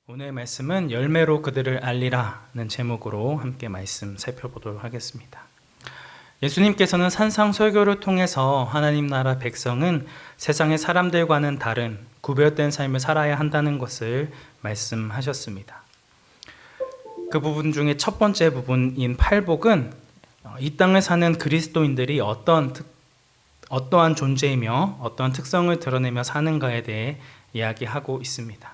오늘 말씀은 열매로 그들을 알리라는 제목으로 함께 말씀 살펴보도록 하겠습니다. 예수님께서는 산상설교를 통해서 하나님 나라 백성은 세상의 사람들과는 다른 구별된 삶을 살아야 한다는 것을 말씀하셨습니다. 그 부분 중에 첫 번째 부분인 팔복은 이 땅을 사는 그리스도인들이 어떠한 존재이며 어떠한 특성을 드러내며 사는가에 대해 이야기하고 있습니다.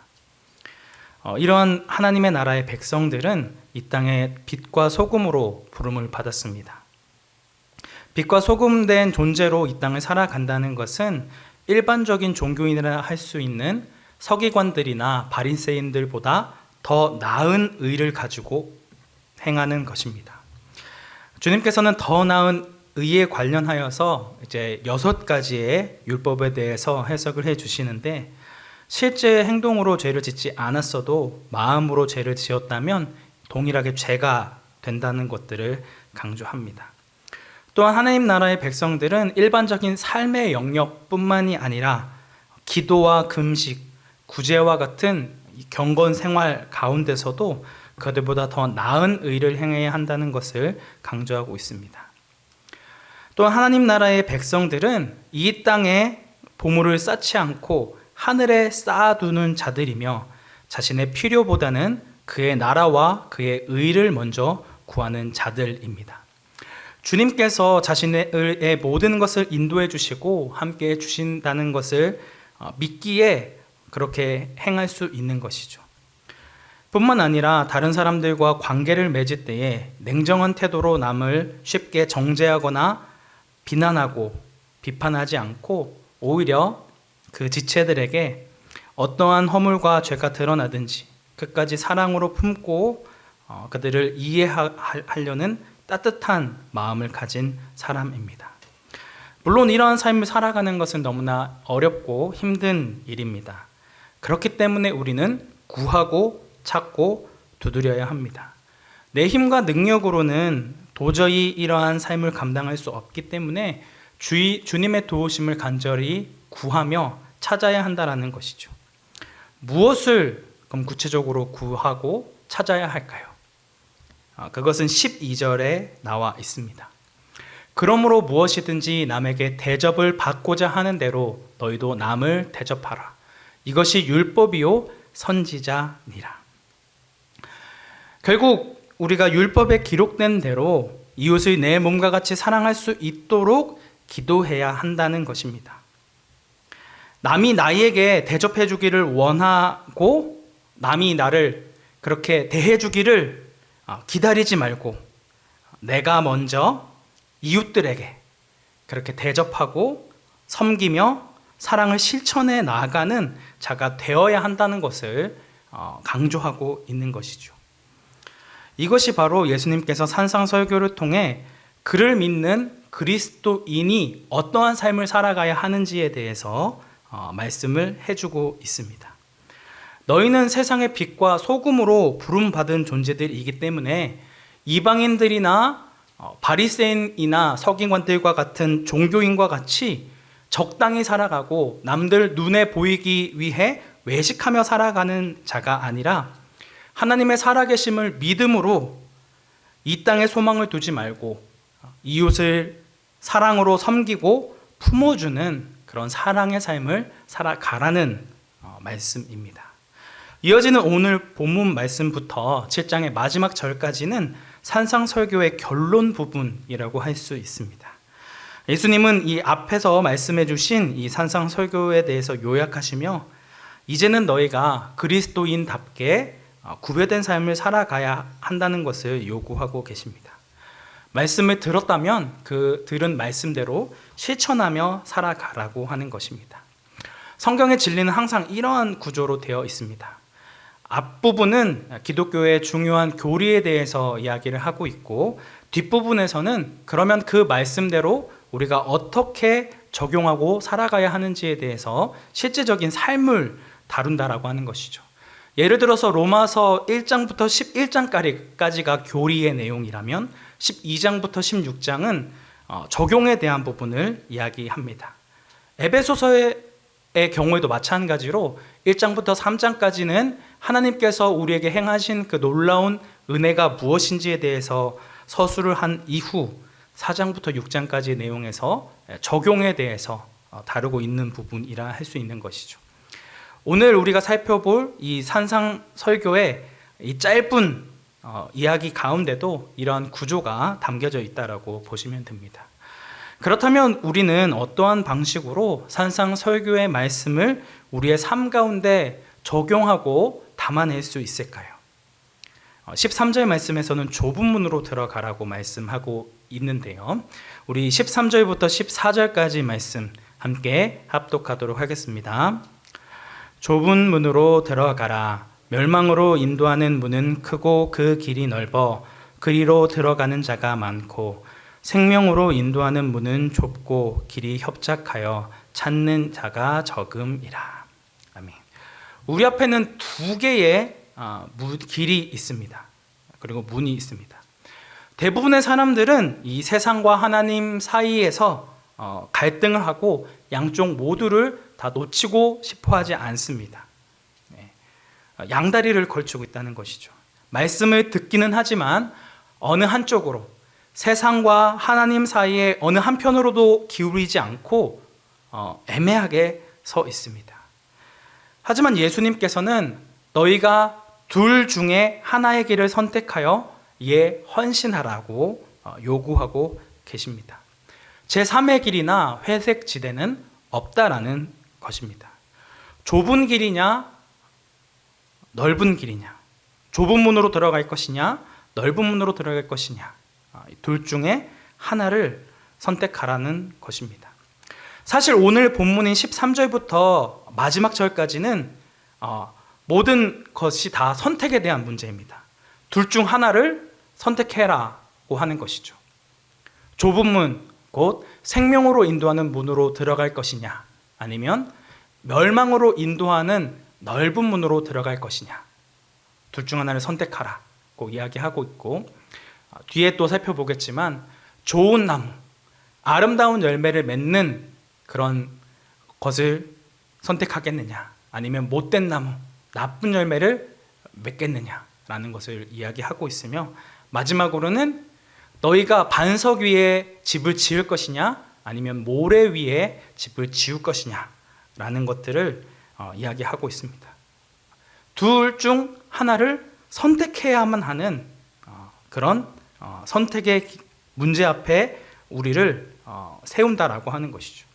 이러한 하나님의 나라의 백성들은 이 땅의 빛과 소금으로 부름을 받았습니다. 빛과 소금된 존재로 이 땅을 살아간다는 것은 일반적인 종교인이라 할 수 있는 서기관들이나 바리새인들보다 더 나은 의를 가지고 행하는 것입니다. 주님께서는 더 나은 의에 관련하여서 이제 6가지의 율법에 대해서 해석을 해 주시는데, 실제 행동으로 죄를 짓지 않았어도 마음으로 죄를 지었다면 동일하게 죄가 된다는 것들을 강조합니다. 또한 하나님 나라의 백성들은 일반적인 삶의 영역뿐만이 아니라 기도와 금식, 구제와 같은 경건 생활 가운데서도 그들보다 더 나은 의를 행해야 한다는 것을 강조하고 있습니다. 또한 하나님 나라의 백성들은 이 땅에 보물을 쌓지 않고 하늘에 쌓아두는 자들이며 자신의 필요보다는 그의 나라와 그의 의를 먼저 구하는 자들입니다. 주님께서 자신의 모든 것을 인도해 주시고 함께 해 주신다는 것을 믿기에 그렇게 행할 수 있는 것이죠. 뿐만 아니라 다른 사람들과 관계를 맺을 때에 냉정한 태도로 남을 쉽게 정죄하거나 비난하고 비판하지 않고 오히려 그 지체들에게 어떠한 허물과 죄가 드러나든지 끝까지 사랑으로 품고 그들을 이해하려는 따뜻한 마음을 가진 사람입니다. 물론 이러한 삶을 살아가는 것은 너무나 어렵고 힘든 일입니다. 그렇기 때문에 우리는 구하고 찾고 두드려야 합니다. 내 힘과 능력으로는 도저히 이러한 삶을 감당할 수 없기 때문에 주님의 도우심을 간절히 구하며 찾아야 한다는 것이죠. 무엇을 그럼 구체적으로 구하고 찾아야 할까요? 그것은 12절에 나와 있습니다. 그러므로 무엇이든지 남에게 대접을 받고자 하는 대로 너희도 남을 대접하라. 이것이 율법이요 선지자니라. 결국 우리가 율법에 기록된 대로 이웃을 내 몸과 같이 사랑할 수 있도록 기도해야 한다는 것입니다. 남이 나에게 대접해 주기를 원하고 남이 나를 그렇게 대해 주기를 기다리지 말고 내가 먼저 이웃들에게 그렇게 대접하고 섬기며 사랑을 실천해 나아가는 자가 되어야 한다는 것을 강조하고 있는 것이죠. 이것이 바로 예수님께서 산상설교를 통해 그를 믿는 그리스도인이 어떠한 삶을 살아가야 하는지에 대해서 말씀을 해주고 있습니다. 너희는 세상의 빛과 소금으로 부름받은 존재들이기 때문에 이방인들이나 바리새인이나 서기관들과 같은 종교인과 같이 적당히 살아가고 남들 눈에 보이기 위해 외식하며 살아가는 자가 아니라 하나님의 살아계심을 믿음으로 이 땅에 소망을 두지 말고 이웃을 사랑으로 섬기고 품어주는 그런 사랑의 삶을 살아가라는 말씀입니다. 이어지는 오늘 본문 말씀부터 7장의 마지막 절까지는 산상설교의 결론 부분이라고 할 수 있습니다. 예수님은 이 앞에서 말씀해 주신 이 산상설교에 대해서 요약하시며 이제는 너희가 그리스도인답게 구별된 삶을 살아가야 한다는 것을 요구하고 계십니다. 말씀을 들었다면 그 들은 말씀대로 실천하며 살아가라고 하는 것입니다. 성경의 진리는 항상 이러한 구조로 되어 있습니다. 앞부분은 기독교의 중요한 교리에 대해서 이야기를 하고 있고 뒷부분에서는 그러면 그 말씀대로 우리가 어떻게 적용하고 살아가야 하는지에 대해서 실제적인 삶을 다룬다라고 하는 것이죠. 예를 들어서 로마서 1장부터 11장까지가 교리의 내용이라면 12장부터 16장은 적용에 대한 부분을 이야기합니다. 에베소서의 경우에도 마찬가지로 1장부터 3장까지는 하나님께서 우리에게 행하신 그 놀라운 은혜가 무엇인지에 대해서 서술을 한 이후 4장부터 6장까지의 내용에서 적용에 대해서 다루고 있는 부분이라 할 수 있는 것이죠. 오늘 우리가 살펴볼 이 산상설교의 이 짧은 이야기 가운데도 이러한 구조가 담겨져 있다라고 보시면 됩니다. 그렇다면 우리는 어떠한 방식으로 산상설교의 말씀을 우리의 삶 가운데 적용하고 담아낼 수 있을까요? 13절 말씀에서는 좁은 문으로 들어가라고 말씀하고 있는데요. 우리 13절부터 14절까지 말씀 함께 합독하도록 하겠습니다. 좁은 문으로 들어가라. 멸망으로 인도하는 문은 크고 그 길이 넓어 그리로 들어가는 자가 많고 생명으로 인도하는 문은 좁고 길이 협착하여 찾는 자가 적음이라. 아멘. 우리 앞에는 두 개의 길이 있습니다. 그리고 문이 있습니다. 대부분의 사람들은 이 세상과 하나님 사이에서 갈등을 하고 양쪽 모두를 다 놓치고 싶어 하지 않습니다. 양다리를 걸치고 있다는 것이죠. 말씀을 듣기는 하지만 어느 한쪽으로, 세상과 하나님 사이에 어느 한편으로도 기울이지 않고 애매하게 서 있습니다. 하지만 예수님께서는 너희가 둘 중에 하나의 길을 선택하여 이에 헌신하라고 요구하고 계십니다. 제3의 길이나 회색 지대는 없다라는 것입니다. 좁은 길이냐, 넓은 길이냐, 좁은 문으로 들어갈 것이냐, 넓은 문으로 들어갈 것이냐, 둘 중에 하나를 선택하라는 것입니다. 사실 오늘 본문인 13절부터 마지막 절까지는 모든 것이 다 선택에 대한 문제입니다. 둘 중 하나를 선택해라고 하는 것이죠. 좁은 문, 곧 생명으로 인도하는 문으로 들어갈 것이냐, 아니면 멸망으로 인도하는 넓은 문으로 들어갈 것이냐, 둘 중 하나를 선택하라고 이야기하고 있고, 뒤에 또 살펴보겠지만 좋은 나무, 아름다운 열매를 맺는 그런 것을 선택하겠느냐, 아니면 못된 나무, 나쁜 열매를 맺겠느냐라는 것을 이야기하고 있으며, 마지막으로는 너희가 반석 위에 집을 지을 것이냐, 아니면 모래 위에 집을 지을 것이냐라는 것들을 이야기하고 있습니다. 둘 중 하나를 선택해야만 하는 그런 선택의 문제 앞에 우리를 세운다라고 하는 것이죠.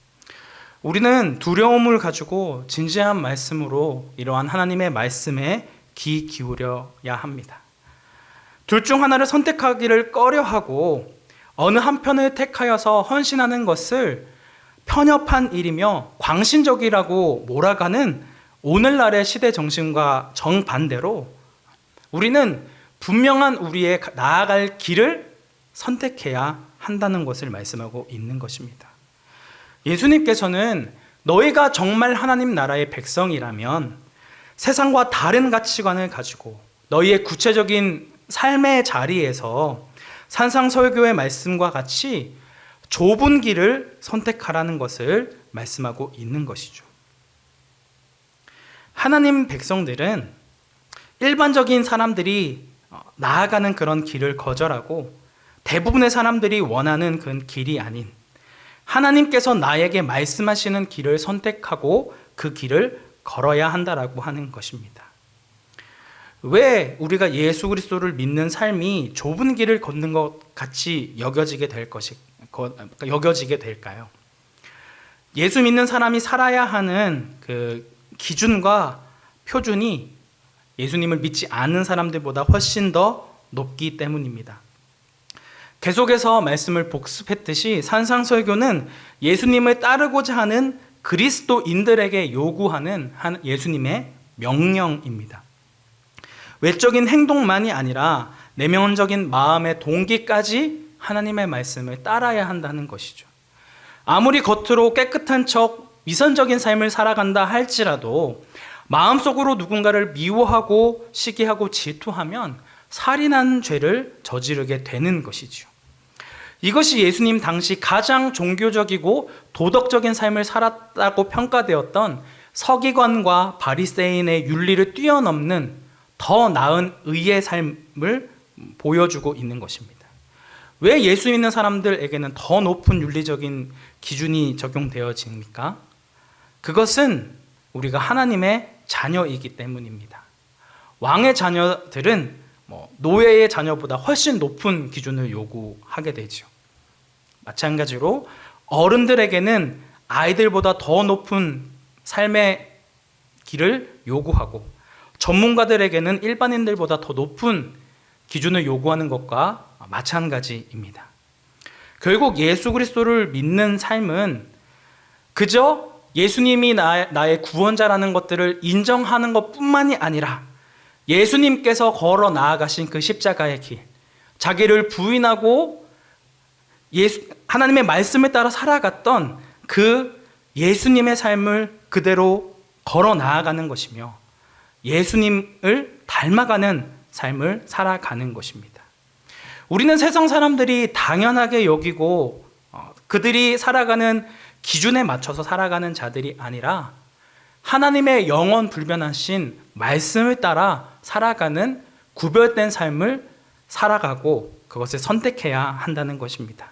우리는 두려움을 가지고 진지한 말씀으로 이러한 하나님의 말씀에 귀 기울여야 합니다. 둘 중 하나를 선택하기를 꺼려하고 어느 한편을 택하여서 헌신하는 것을 편협한 일이며 광신적이라고 몰아가는 오늘날의 시대 정신과 정반대로 우리는 분명한 우리의 나아갈 길을 선택해야 한다는 것을 말씀하고 있는 것입니다. 예수님께서는 너희가 정말 하나님 나라의 백성이라면 세상과 다른 가치관을 가지고 너희의 구체적인 삶의 자리에서 산상설교의 말씀과 같이 좁은 길을 선택하라는 것을 말씀하고 있는 것이죠. 하나님 백성들은 일반적인 사람들이 나아가는 그런 길을 거절하고 대부분의 사람들이 원하는 그 길이 아닌 하나님께서 나에게 말씀하시는 길을 선택하고 그 길을 걸어야 한다라고 하는 것입니다. 왜 우리가 예수 그리스도를 믿는 삶이 좁은 길을 걷는 것 같이 여겨지게 될까요? 예수 믿는 사람이 살아야 하는 그 기준과 표준이 예수님을 믿지 않는 사람들보다 훨씬 더 높기 때문입니다. 계속해서 말씀을 복습했듯이 산상설교는 예수님을 따르고자 하는 그리스도인들에게 요구하는 예수님의 명령입니다. 외적인 행동만이 아니라 내면적인 마음의 동기까지 하나님의 말씀을 따라야 한다는 것이죠. 아무리 겉으로 깨끗한 척 위선적인 삶을 살아간다 할지라도 마음속으로 누군가를 미워하고 시기하고 질투하면 살인한 죄를 저지르게 되는 것이죠. 이것이 예수님 당시 가장 종교적이고 도덕적인 삶을 살았다고 평가되었던 서기관과 바리새인의 윤리를 뛰어넘는 더 나은 의의 삶을 보여주고 있는 것입니다. 왜 예수 믿는 사람들에게는 더 높은 윤리적인 기준이 적용되어집니까? 그것은 우리가 하나님의 자녀이기 때문입니다. 왕의 자녀들은 노예의 자녀보다 훨씬 높은 기준을 요구하게 되죠. 마찬가지로 어른들에게는 아이들보다 더 높은 삶의 길을 요구하고 전문가들에게는 일반인들보다 더 높은 기준을 요구하는 것과 마찬가지입니다. 결국 예수 그리스도를 믿는 삶은 그저 예수님이 나의 구원자라는 것들을 인정하는 것뿐만이 아니라 예수님께서 걸어 나아가신 그 십자가의 길, 자기를 부인하고 하나님의 말씀에 따라 살아갔던 그 예수님의 삶을 그대로 걸어 나아가는 것이며 예수님을 닮아가는 삶을 살아가는 것입니다. 우리는 세상 사람들이 당연하게 여기고 그들이 살아가는 기준에 맞춰서 살아가는 자들이 아니라 하나님의 영원 불변하신 말씀을 따라 살아가는 구별된 삶을 살아가고 그것을 선택해야 한다는 것입니다.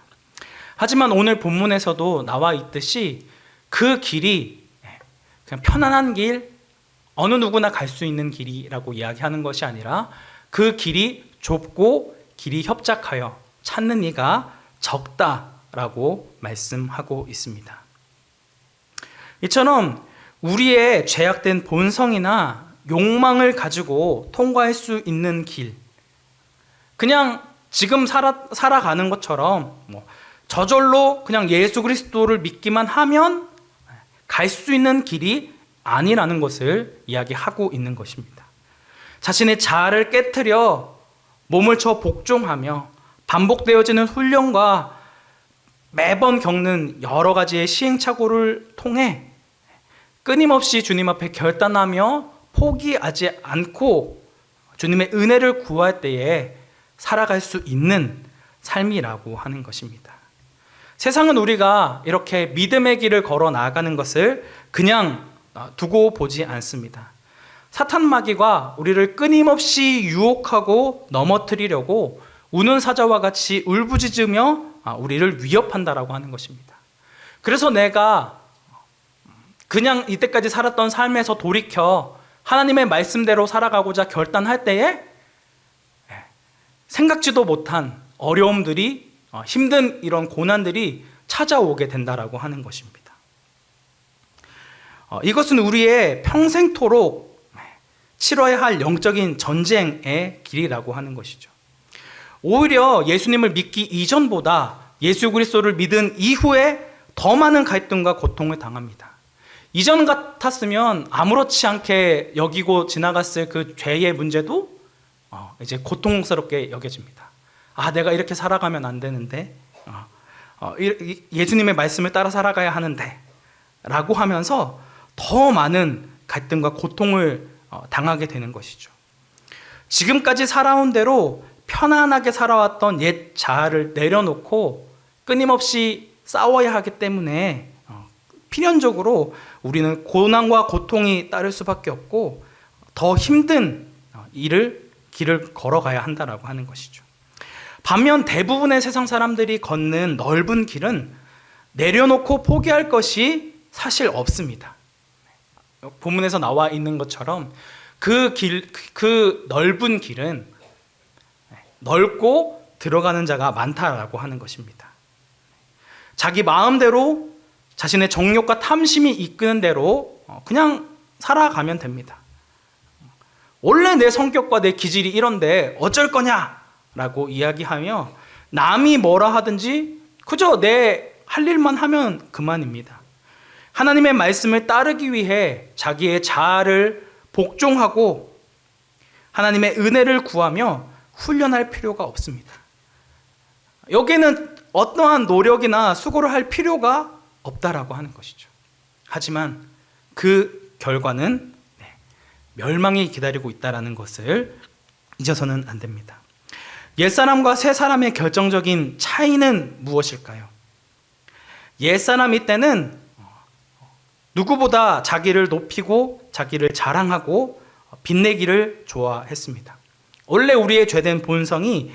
하지만 오늘 본문에서도 나와 있듯이 그 길이 그냥 편안한 길, 어느 누구나 갈 수 있는 길이라고 이야기하는 것이 아니라 그 길이 좁고 길이 협착하여 찾는 이가 적다라고 말씀하고 있습니다. 이처럼 우리의 죄악된 본성이나 욕망을 가지고 통과할 수 있는 길, 그냥 지금 살아가는 것처럼 저절로 그냥 예수 그리스도를 믿기만 하면 갈 수 있는 길이 아니라는 것을 이야기하고 있는 것입니다. 자신의 자아를 깨트려 몸을 쳐 복종하며 반복되어지는 훈련과 매번 겪는 여러 가지의 시행착오를 통해 끊임없이 주님 앞에 결단하며 포기하지 않고 주님의 은혜를 구할 때에 살아갈 수 있는 삶이라고 하는 것입니다. 세상은 우리가 이렇게 믿음의 길을 걸어 나아가는 것을 그냥 두고 보지 않습니다. 사탄 마귀가 우리를 끊임없이 유혹하고 넘어뜨리려고 우는 사자와 같이 울부짖으며 우리를 위협한다라고 하는 것입니다. 그래서 내가 그냥 이때까지 살았던 삶에서 돌이켜 하나님의 말씀대로 살아가고자 결단할 때에 생각지도 못한 어려움들이 힘든 이런 고난들이 찾아오게 된다라고 하는 것입니다. 이것은 우리의 평생토록 치러야 할 영적인 전쟁의 길이라고 하는 것이죠. 오히려 예수님을 믿기 이전보다 예수 그리스도를 믿은 이후에 더 많은 갈등과 고통을 당합니다. 이전 같았으면 아무렇지 않게 여기고 지나갔을 그 죄의 문제도 이제 고통스럽게 여겨집니다. 내가 이렇게 살아가면 안 되는데, 예수님의 말씀을 따라 살아가야 하는데 라고 하면서 더 많은 갈등과 고통을 당하게 되는 것이죠. 지금까지 살아온 대로 편안하게 살아왔던 옛 자아를 내려놓고 끊임없이 싸워야 하기 때문에 필연적으로 우리는 고난과 고통이 따를 수밖에 없고 더 힘든 길을 걸어가야 한다라고 하는 것이죠. 반면 대부분의 세상 사람들이 걷는 넓은 길은 내려놓고 포기할 것이 사실 없습니다. 본문에서 나와 있는 것처럼 그 넓은 길은 넓고 들어가는 자가 많다라고 하는 것입니다. 자기 마음대로 자신의 정욕과 탐심이 이끄는 대로 그냥 살아가면 됩니다. 원래 내 성격과 내 기질이 이런데 어쩔 거냐라고 이야기하며 남이 뭐라 하든지 그저 내 할 일만 하면 그만입니다. 하나님의 말씀을 따르기 위해 자기의 자아를 복종하고 하나님의 은혜를 구하며 훈련할 필요가 없습니다. 여기에는 어떠한 노력이나 수고를 할 필요가 없다라고 하는 것이죠. 하지만 그 결과는 멸망이 기다리고 있다라는 것을 잊어서는 안 됩니다. 옛사람과 새사람의 결정적인 차이는 무엇일까요? 옛사람이 때는 누구보다 자기를 높이고 자기를 자랑하고 빛내기를 좋아했습니다. 원래 우리의 죄된 본성이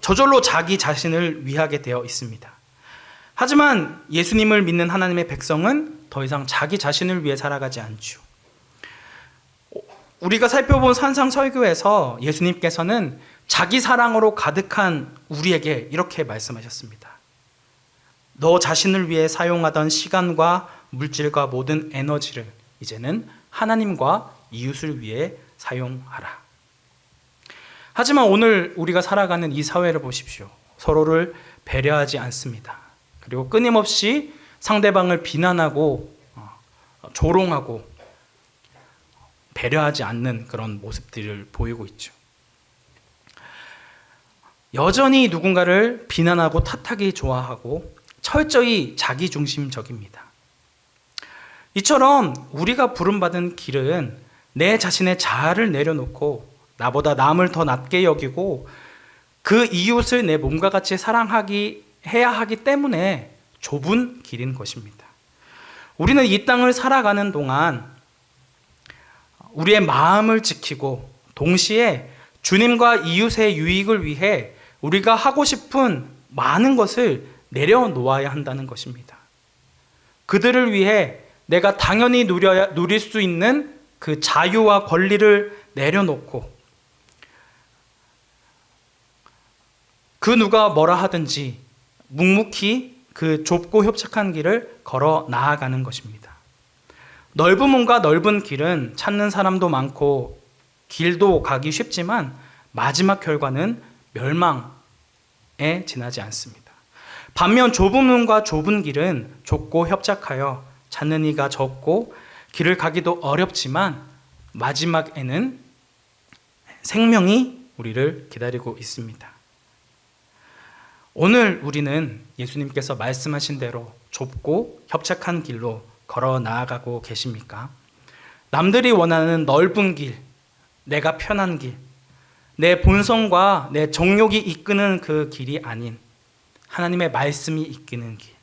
저절로 자기 자신을 위하게 되어 있습니다. 하지만 예수님을 믿는 하나님의 백성은 더 이상 자기 자신을 위해 살아가지 않죠. 우리가 살펴본 산상설교에서 예수님께서는 자기 사랑으로 가득한 우리에게 이렇게 말씀하셨습니다. 너 자신을 위해 사용하던 시간과 물질과 모든 에너지를 이제는 하나님과 이웃을 위해 사용하라. 하지만 오늘 우리가 살아가는 이 사회를 보십시오. 서로를 배려하지 않습니다. 그리고 끊임없이 상대방을 비난하고 조롱하고 배려하지 않는 그런 모습들을 보이고 있죠. 여전히 누군가를 비난하고 탓하기 좋아하고 철저히 자기중심적입니다. 이처럼 우리가 부름받은 길은 내 자신의 자아를 내려놓고 나보다 남을 더 낮게 여기고 그 이웃을 내 몸과 같이 해야 하기 때문에 좁은 길인 것입니다. 우리는 이 땅을 살아가는 동안 우리의 마음을 지키고 동시에 주님과 이웃의 유익을 위해 우리가 하고 싶은 많은 것을 내려놓아야 한다는 것입니다. 그들을 위해 내가 당연히 누릴 수 있는 그 자유와 권리를 내려놓고 그 누가 뭐라 하든지 묵묵히 그 좁고 협착한 길을 걸어 나아가는 것입니다. 넓은 문과 넓은 길은 찾는 사람도 많고 길도 가기 쉽지만 마지막 결과는 멸망에 지나지 않습니다. 반면 좁은 문과 좁은 길은 좁고 협착하여 찾는 이가 적고 길을 가기도 어렵지만 마지막에는 생명이 우리를 기다리고 있습니다. 오늘 우리는 예수님께서 말씀하신 대로 좁고 협착한 길로 걸어 나아가고 계십니까? 남들이 원하는 넓은 길, 내가 편한 길, 내 본성과 내 정욕이 이끄는 그 길이 아닌 하나님의 말씀이 이끄는 길,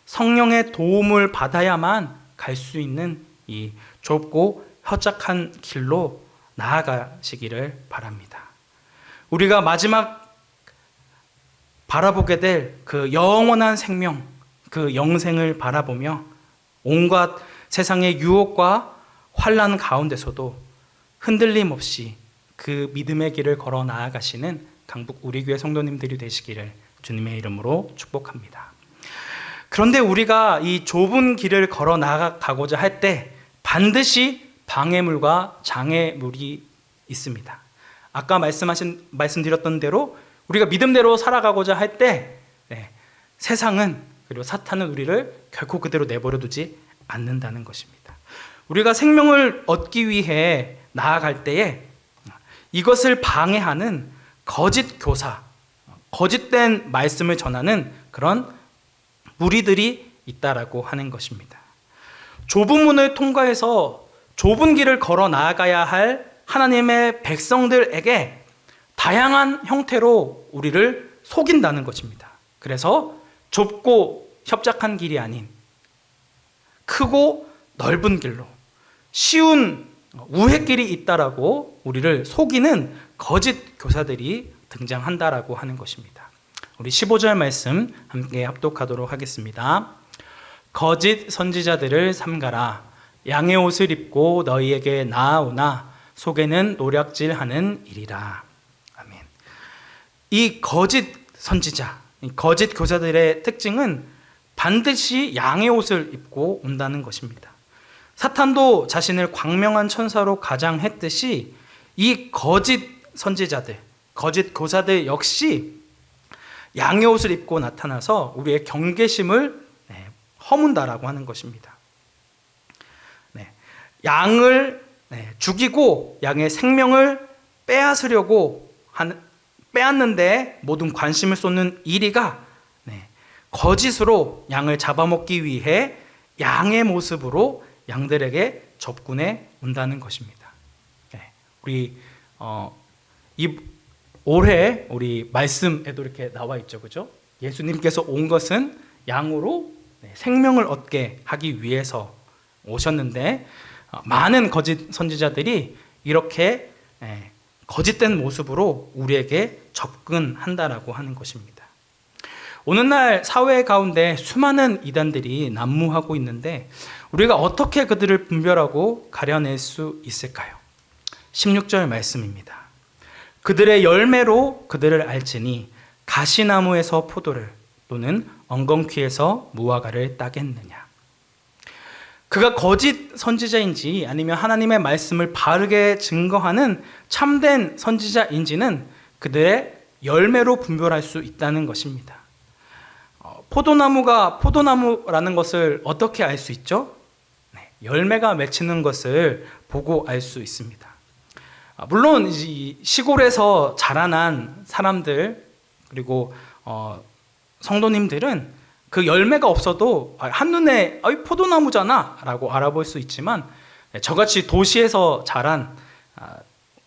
성령의 도움을 받아야만 갈 수 있는 이 좁고 협착한 길로 나아가시기를 바랍니다. 우리가 마지막 바라보게 될 그 영원한 생명, 그 영생을 바라보며 온갖 세상의 유혹과 환난 가운데서도 흔들림 없이 그 믿음의 길을 걸어 나아가시는 강북 우리교회 성도님들이 되시기를 주님의 이름으로 축복합니다. 그런데 우리가 이 좁은 길을 걸어 나아가고자 할 때 반드시 방해물과 장애물이 있습니다. 아까 말씀드렸던 대로 우리가 믿음대로 살아가고자 할 때 세상은 그리고 사탄은 우리를 결코 그대로 내버려 두지 않는다는 것입니다. 우리가 생명을 얻기 위해 나아갈 때에 이것을 방해하는 거짓 교사, 거짓된 말씀을 전하는 그런 무리들이 있다라고 하는 것입니다. 좁은 문을 통과해서 좁은 길을 걸어 나아가야 할 하나님의 백성들에게 다양한 형태로 우리를 속인다는 것입니다. 그래서 좁고 협착한 길이 아닌 크고 넓은 길로 쉬운 우회길이 있다라고 우리를 속이는 거짓 교사들이 등장한다라고 하는 것입니다. 우리 15절 말씀 함께 합독하도록 하겠습니다. 거짓 선지자들을 삼가라. 양의 옷을 입고 너희에게 나아오나 속에는 노략질하는 일이라. 아멘. 이 거짓 선지자, 거짓 교사들의 특징은 반드시 양의 옷을 입고 온다는 것입니다. 사탄도 자신을 광명한 천사로 가장했듯이 이 거짓 선지자들, 거짓 교사들 역시 양의 옷을 입고 나타나서 우리의 경계심을 허문다라고 하는 것입니다. 양을 죽이고 양의 생명을 빼앗는데 모든 관심을 쏟는 이리가 거짓으로 양을 잡아먹기 위해 양의 모습으로 양들에게 접근해 온다는 것입니다. 우리 올해 우리 말씀에도 이렇게 나와 있죠, 그죠? 예수님께서 온 것은 양으로 생명을 얻게 하기 위해서 오셨는데 많은 거짓 선지자들이 이렇게 거짓된 모습으로 우리에게 접근한다라고 하는 것입니다. 오늘날 사회 가운데 수많은 이단들이 난무하고 있는데 우리가 어떻게 그들을 분별하고 가려낼 수 있을까요? 16절 말씀입니다. 그들의 열매로 그들을 알지니 가시나무에서 포도를 또는 엉겅퀴에서 무화과를 따겠느냐. 그가 거짓 선지자인지 아니면 하나님의 말씀을 바르게 증거하는 참된 선지자인지는 그들의 열매로 분별할 수 있다는 것입니다. 포도나무가 포도나무라는 것을 어떻게 알 수 있죠? 열매가 맺히는 것을 보고 알 수 있습니다. 물론 시골에서 자라난 사람들 그리고 성도님들은 그 열매가 없어도 한눈에 포도나무잖아 라고 알아볼 수 있지만 저같이 도시에서 자란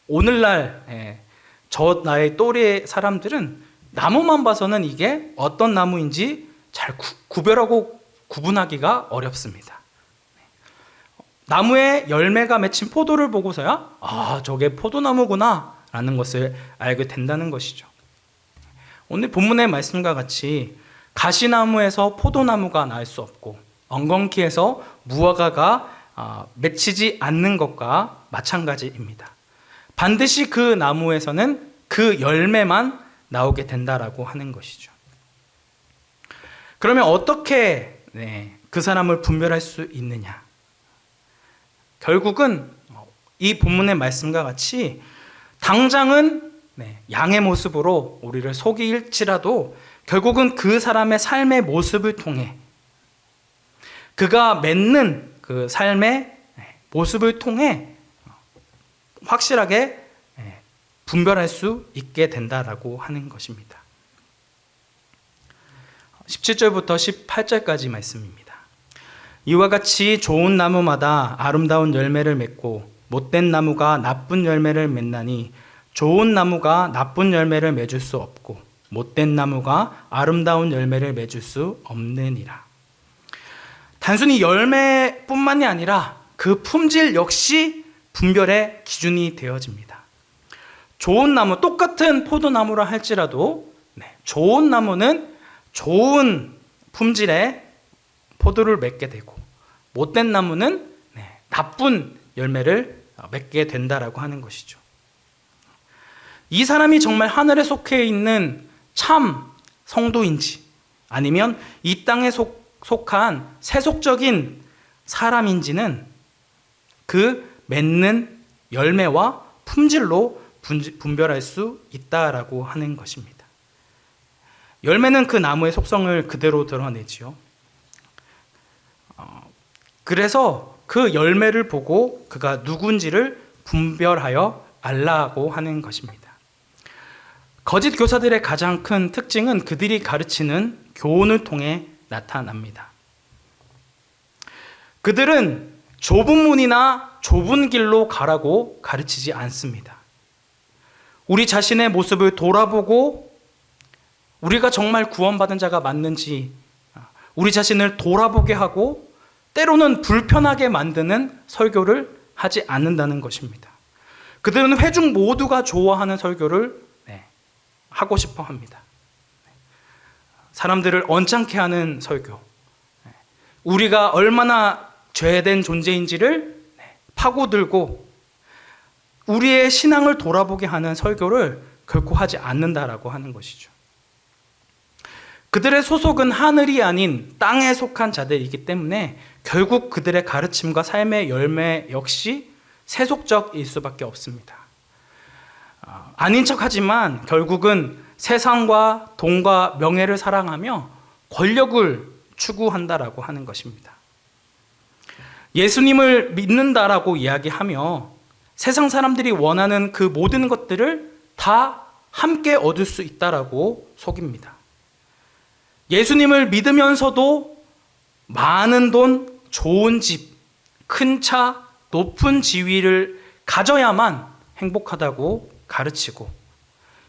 오늘날 저 나의 또래 사람들은 나무만 봐서는 이게 어떤 나무인지 잘 구별하고 구분하기가 어렵습니다. 나무에 열매가 맺힌 포도를 보고서야 저게 포도나무구나 라는 것을 알게 된다는 것이죠. 오늘 본문의 말씀과 같이 가시나무에서 포도나무가 날 수 없고 엉겅퀴에서 무화과가 맺히지 않는 것과 마찬가지입니다. 반드시 그 나무에서는 그 열매만 나오게 된다라고 하는 것이죠. 그러면 어떻게 그 사람을 분별할 수 있느냐? 결국은 이 본문의 말씀과 같이 당장은 양의 모습으로 우리를 속일지라도 결국은 그 사람의 삶의 모습을 통해 그가 맺는 그 삶의 모습을 통해 확실하게 분별할 수 있게 된다라고 하는 것입니다. 17절부터 18절까지 말씀입니다. 이와 같이 좋은 나무마다 아름다운 열매를 맺고 못된 나무가 나쁜 열매를 맺나니 좋은 나무가 나쁜 열매를 맺을 수 없고 못된 나무가 아름다운 열매를 맺을 수 없느니라. 단순히 열매뿐만이 아니라 그 품질 역시 분별의 기준이 되어집니다. 좋은 나무, 똑같은 포도나무라 할지라도 좋은 나무는 좋은 품질의 포도를 맺게 되고 못된 나무는 나쁜 열매를 맺게 된다라고 하는 것이죠. 이 사람이 정말 하늘에 속해 있는 참 성도인지 아니면 이 땅에 속한 세속적인 사람인지는 그 맺는 열매와 품질로 분별할 수 있다라고 하는 것입니다. 열매는 그 나무의 속성을 그대로 드러내지요. 그래서 그 열매를 보고 그가 누군지를 분별하여 알라고 하는 것입니다. 거짓 교사들의 가장 큰 특징은 그들이 가르치는 교훈을 통해 나타납니다. 그들은 좁은 문이나 좁은 길로 가라고 가르치지 않습니다. 우리 자신의 모습을 돌아보고 우리가 정말 구원받은 자가 맞는지 우리 자신을 돌아보게 하고 때로는 불편하게 만드는 설교를 하지 않는다는 것입니다. 그들은 회중 모두가 좋아하는 설교를 하고 싶어 합니다. 사람들을 언짢게 하는 설교, 우리가 얼마나 죄된 존재인지를 파고들고 우리의 신앙을 돌아보게 하는 설교를 결코 하지 않는다라고 하는 것이죠. 그들의 소속은 하늘이 아닌 땅에 속한 자들이기 때문에 결국 그들의 가르침과 삶의 열매 역시 세속적일 수밖에 없습니다. 아닌 척하지만 결국은 세상과 돈과 명예를 사랑하며 권력을 추구한다라고 하는 것입니다. 예수님을 믿는다라고 이야기하며 세상 사람들이 원하는 그 모든 것들을 다 함께 얻을 수 있다라고 속입니다. 예수님을 믿으면서도 많은 돈, 좋은 집, 큰 차, 높은 지위를 가져야만 행복하다고 가르치고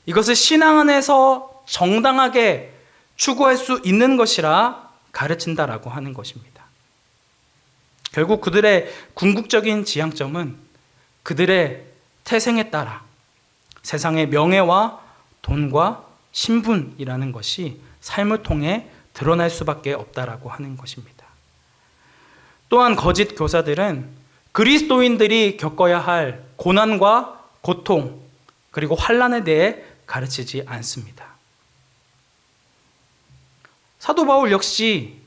이것을 신앙 안에서 정당하게 추구할 수 있는 것이라 가르친다라고 하는 것입니다. 결국 그들의 궁극적인 지향점은 그들의 태생에 따라 세상의 명예와 돈과 신분이라는 것이 삶을 통해 드러날 수밖에 없다라고 하는 것입니다. 또한 거짓 교사들은 그리스도인들이 겪어야 할 고난과 고통 그리고 환난에 대해 가르치지 않습니다. 사도 바울 역시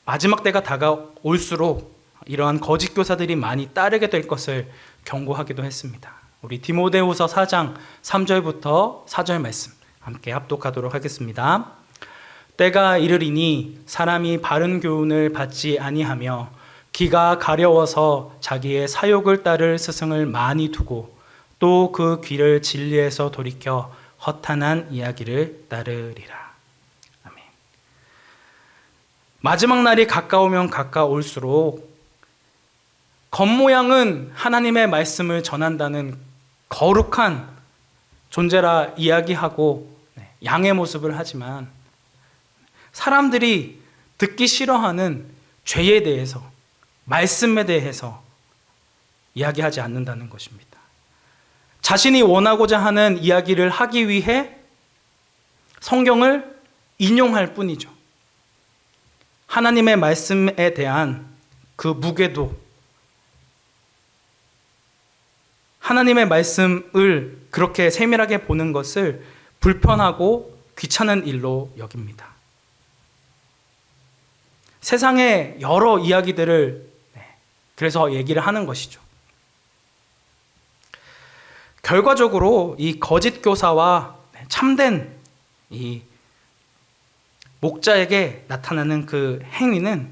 마지막 때가 다가올수록 이러한 거짓 교사들이 많이 따르게 될 것을 경고하기도 했습니다. 우리 디모데후서 4장 3절부터 4절 말씀 함께 합독하도록 하겠습니다. 때가 이르리니 사람이 바른 교훈을 받지 아니하며 귀가 가려워서 자기의 사욕을 따를 스승을 많이 두고 또 그 귀를 진리에서 돌이켜 허탄한 이야기를 따르리라. 아멘. 마지막 날이 가까우면 가까울수록 겉모양은 하나님의 말씀을 전한다는 거룩한 존재라 이야기하고 양의 모습을 하지만 사람들이 듣기 싫어하는 죄에 대해서 말씀에 대해서 이야기하지 않는다는 것입니다. 자신이 원하고자 하는 이야기를 하기 위해 성경을 인용할 뿐이죠. 하나님의 말씀에 대한 그 무게도 하나님의 말씀을 그렇게 세밀하게 보는 것을 불편하고 귀찮은 일로 여깁니다. 세상의 여러 이야기들을 그래서 얘기를 하는 것이죠. 결과적으로 이 거짓 교사와 참된 이 목자에게 나타나는 그 행위는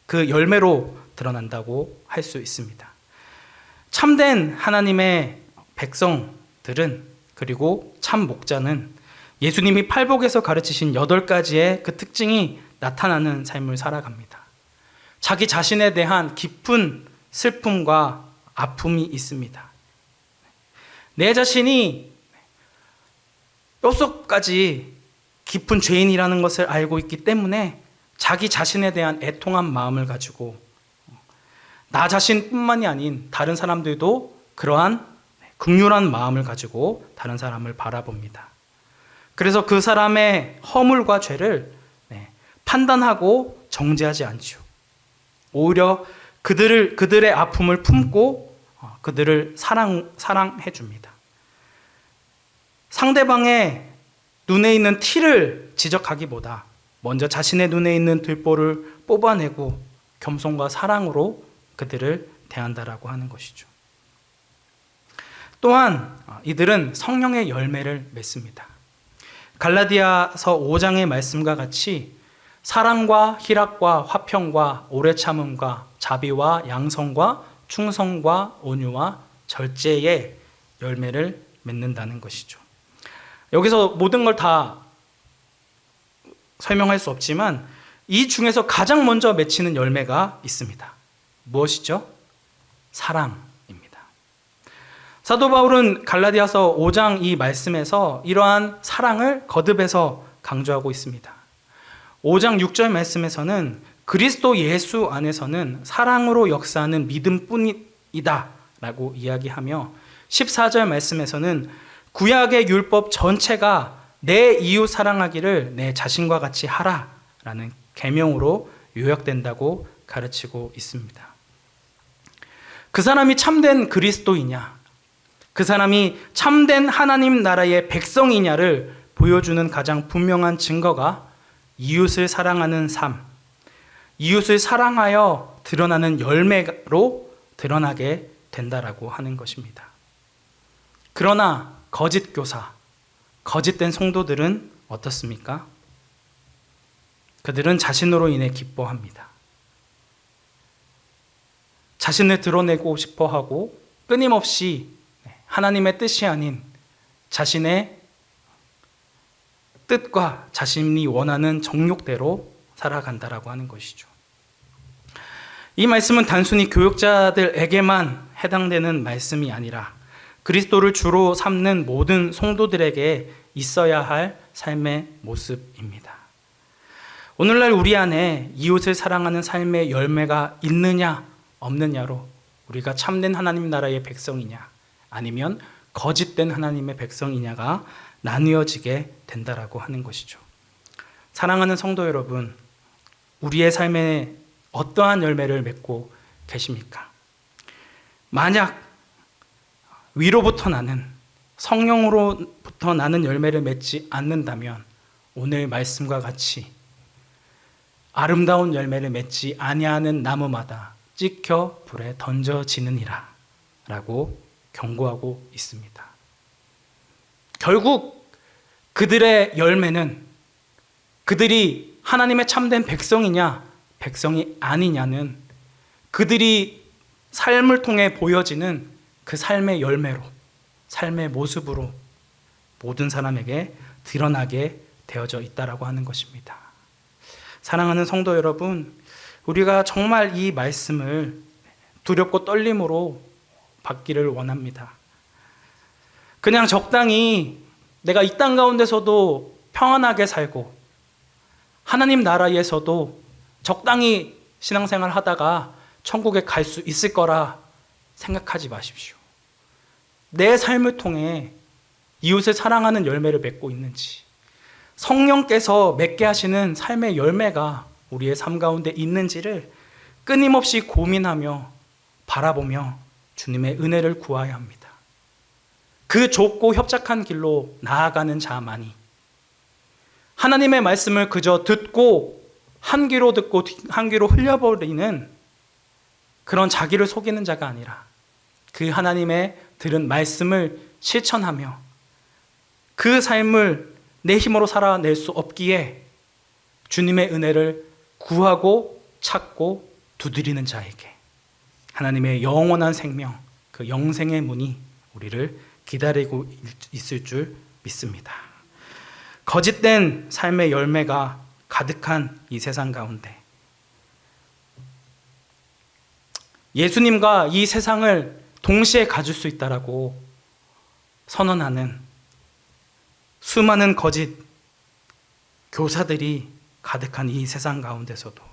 그 열매로 드러난다고 할 수 있습니다. 참된 하나님의 백성들은 그리고 참 목자는 예수님이 팔복에서 가르치신 8가지의 그 특징이 나타나는 삶을 살아갑니다. 자기 자신에 대한 깊은 슬픔과 아픔이 있습니다. 내 자신이 뼛속까지 깊은 죄인이라는 것을 알고 있기 때문에 자기 자신에 대한 애통한 마음을 가지고 나 자신뿐만이 아닌 다른 사람들도 그러한 긍휼한 마음을 가지고 다른 사람을 바라봅니다. 그래서 그 사람의 허물과 죄를 판단하고 정죄하지 않죠. 오히려 그들의 아픔을 품고 그들을 사랑해 줍니다. 상대방의 눈에 있는 티를 지적하기보다 먼저 자신의 눈에 있는 들보를 뽑아내고 겸손과 사랑으로 그들을 대한다라고 하는 것이죠. 또한 이들은 성령의 열매를 맺습니다. 갈라디아서 5장의 말씀과 같이 사랑과 희락과 화평과 오래 참음과 자비와 양성과 충성과 온유와 절제의 열매를 맺는다는 것이죠. 여기서 모든 걸 다 설명할 수 없지만 이 중에서 가장 먼저 맺히는 열매가 있습니다. 무엇이죠? 사랑입니다. 사도 바울은 갈라디아서 5장 이 말씀에서 이러한 사랑을 거듭해서 강조하고 있습니다. 5장 6절 말씀에서는 그리스도 예수 안에서는 사랑으로 역사하는 믿음뿐이다 라고 이야기하며 14절 말씀에서는 구약의 율법 전체가 내 이웃 사랑하기를 내 자신과 같이 하라 라는 계명으로 요약된다고 가르치고 있습니다. 그 사람이 참된 그리스도이냐, 그 사람이 참된 하나님 나라의 백성이냐를 보여주는 가장 분명한 증거가 이웃을 사랑하는 삶, 이웃을 사랑하여 드러나는 열매로 드러나게 된다라고 하는 것입니다. 그러나 거짓 교사, 거짓된 성도들은 어떻습니까? 그들은 자신으로 인해 기뻐합니다. 자신을 드러내고 싶어 하고 끊임없이 하나님의 뜻이 아닌 자신의 뜻과 자신이 원하는 정욕대로 살아간다라고 하는 것이죠. 이 말씀은 단순히 교육자들에게만 해당되는 말씀이 아니라 그리스도를 주로 삼는 모든 성도들에게 있어야 할 삶의 모습입니다. 오늘날 우리 안에 이웃을 사랑하는 삶의 열매가 있느냐 없느냐로 우리가 참된 하나님 나라의 백성이냐 아니면 거짓된 하나님의 백성이냐가 나뉘어지게 된다라고 하는 것이죠. 사랑하는 성도 여러분, 우리의 삶에 어떠한 열매를 맺고 계십니까? 만약 위로부터 나는 성령으로부터 나는 열매를 맺지 않는다면 오늘 말씀과 같이 아름다운 열매를 맺지 아니하는 나무마다 찍혀 불에 던져지느니라 라고 경고하고 있습니다. 결국 그들의 열매는 그들이 하나님의 참된 백성이냐 백성이 아니냐는 그들이 삶을 통해 보여지는 그 삶의 열매로, 삶의 모습으로 모든 사람에게 드러나게 되어져 있다라고 하는 것입니다. 사랑하는 성도 여러분, 우리가 정말 이 말씀을 두렵고 떨림으로 받기를 원합니다. 그냥 적당히 내가 이 땅 가운데서도 평안하게 살고 하나님 나라에서도 적당히 신앙생활 하다가 천국에 갈 수 있을 거라 생각하지 마십시오. 내 삶을 통해 이웃을 사랑하는 열매를 맺고 있는지, 성령께서 맺게 하시는 삶의 열매가 우리의 삶 가운데 있는지를 끊임없이 고민하며 바라보며 주님의 은혜를 구해야 합니다. 그 좁고 협착한 길로 나아가는 자만이 하나님의 말씀을 그저 듣고 한 귀로 듣고 한 귀로 흘려버리는 그런 자기를 속이는 자가 아니라 그 하나님의 들은 말씀을 실천하며 그 삶을 내 힘으로 살아낼 수 없기에 주님의 은혜를 구하고 찾고 두드리는 자에게 하나님의 영원한 생명, 그 영생의 문이 우리를 기다리고 있을 줄 믿습니다. 거짓된 삶의 열매가 가득한 이 세상 가운데 예수님과 이 세상을 동시에 가질 수 있다라고 선언하는 수많은 거짓 교사들이 가득한 이 세상 가운데서도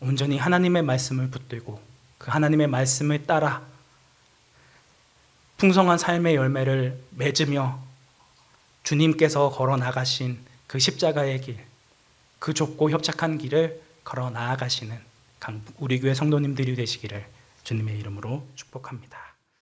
온전히 하나님의 말씀을 붙들고 그 하나님의 말씀을 따라 풍성한 삶의 열매를 맺으며 주님께서 걸어 나가신 그 십자가의 길, 그 좁고 협착한 길을 걸어 나아가시는 우리 교회 성도님들이 되시기를 주님의 이름으로 축복합니다.